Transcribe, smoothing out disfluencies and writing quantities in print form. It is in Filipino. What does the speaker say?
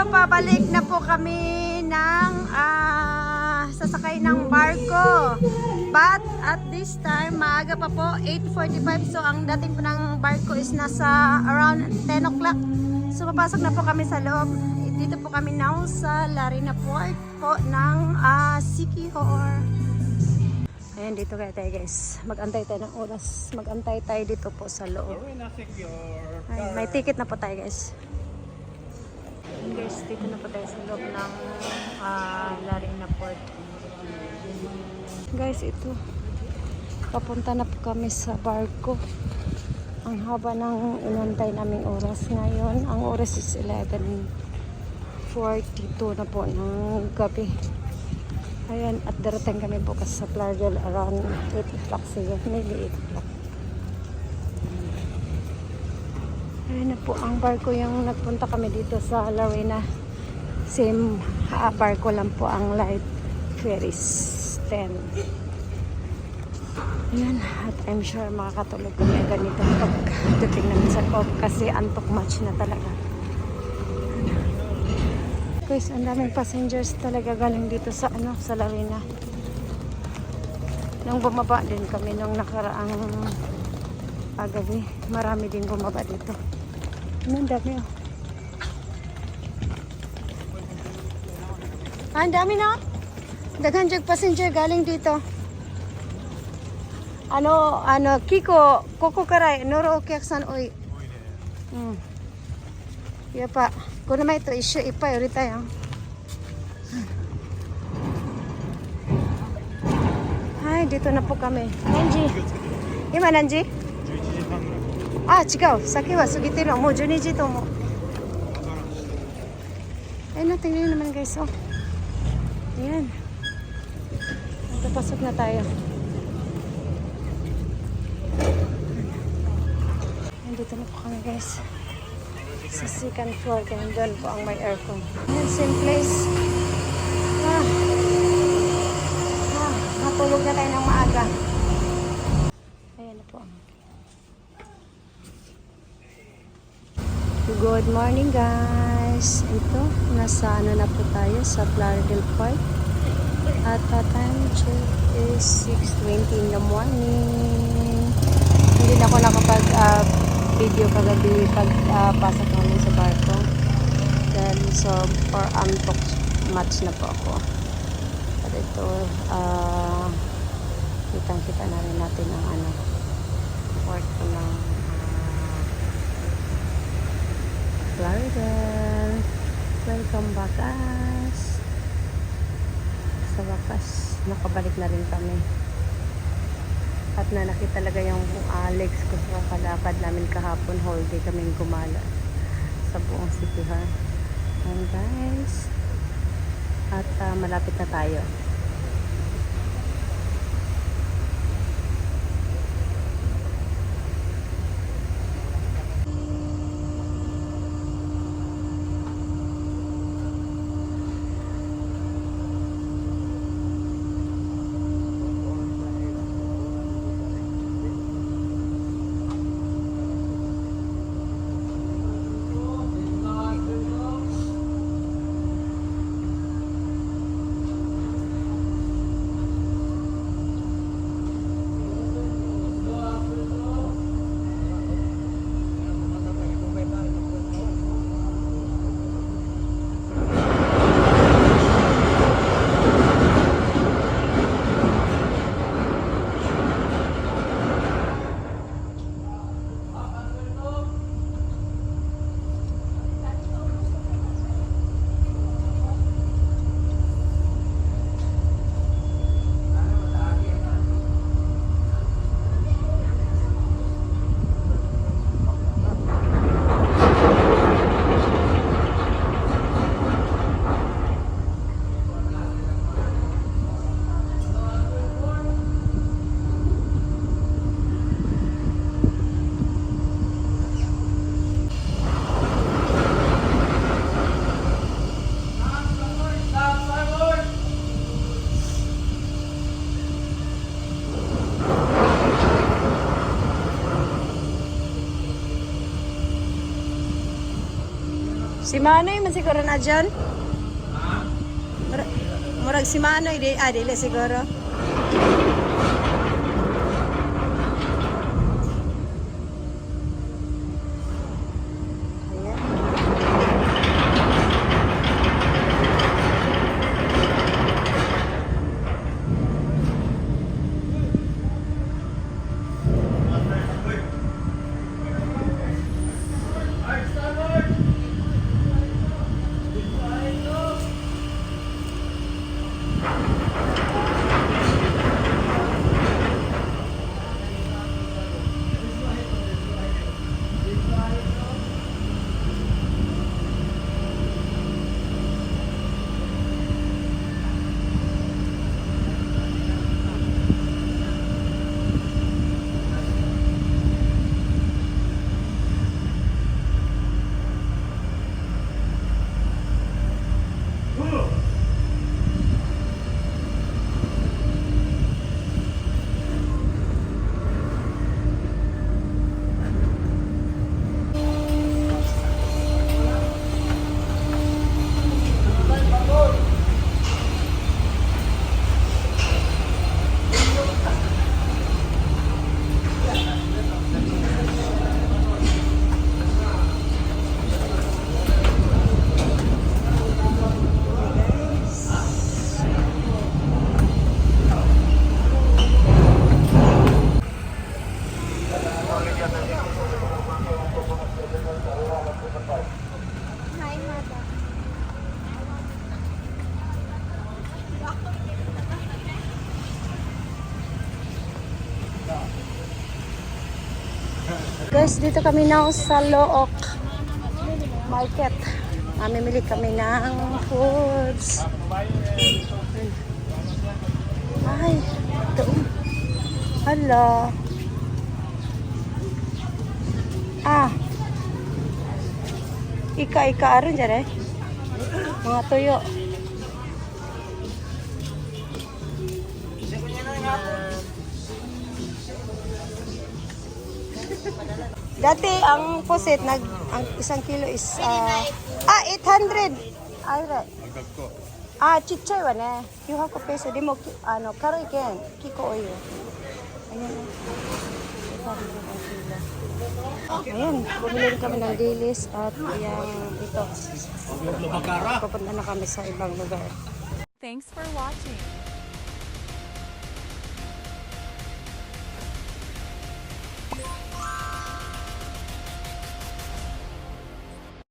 pabalik na po kami ng sasakay ng barko. But at this time, maaga pa po, 8:45. So ang dating po ng barko is nasa around 10 o'clock. So papasok na po kami sa loob. Dito po kami now sa Larina Port po ng Siquijor. Ayan, dito kaya tayo guys. Mag-antay tayo ng oras. Mag-antay tayo dito po sa loob. Ay, may ticket na po tayo guys. Ayan guys, dito na po tayo sa loob ng Larina Port. Guys, ito. Papunta na po kami sa barko. Ang haba ng inantay naming oras ngayon. Ang oras is 11:42 na po ng gabi. Ayan, at darating kami bukas sa Playa around 8 o'clock siya. Maybe 8 o'clock. Ayan na po ang barko yung nagpunta kami dito sa Larina. Same barko lang po ang Light Ferries 10. Ayan, at I'm sure makakatulog kami ganito pagdating namin sa loob kasi antok much na talaga. Guys, ang daming passengers talaga galing dito sa sa Larina. Nung bumaba din kami nung nakaraang gabi, marami din bumaba dito. Ang dami oh. Ang dami na. Daghan jug passenger galing dito. Kiko, Koko Karay, Noro Okiaksan Oy. Ya pa. Kung naman ito, issue ipa, yun tayo. Ay, dito na po kami. Nanji. Ima, Nanji? あ、違う。先は過ぎてる。もう12時と思う。Ayun na, tingnan naman guys. Oh. Ayan. Napasok na tayo. Dito na po kami guys. Sa second floor. Kaya doon po ang may aircon. Ayan, same place. Natulog na tayo ng maaga. Ayan na po. Good morning guys. Ito, nasa na po tayo sa Playa del Park. At time check is 6:20 in the morning. Hindi na ako nakapag-video kagabi pagpasok namin sa barko. Then, so, for antok match na po ako. At ito, kitang-kita na rin natin ang port ko ng Florida. Welcome back guys. Sa wakas, nakabalik na rin kami. At nanakit talaga yung legs ko sa kalakad namin kahapon. Whole day kaming gumala sa buong city ha. And guys, at malapit na tayo. Si Manoy man siguro na dyan. Murag si Manoy, dili siguro. Guys, dito kami na sa Look Market. Mamimili kami ng foods. Ay, ito. Hala. Ika aron dyan eh. Mga tuyo. Dati ang pusit ang isang kilo is 800. Ay right. Chichay wa ne. Yuha ko peso di mo karoy ken kiko oyo. Ayan. Ayan, bumili kami ng dilis at yung ito. Pupunta na kami sa ibang lugar. Thanks for watching.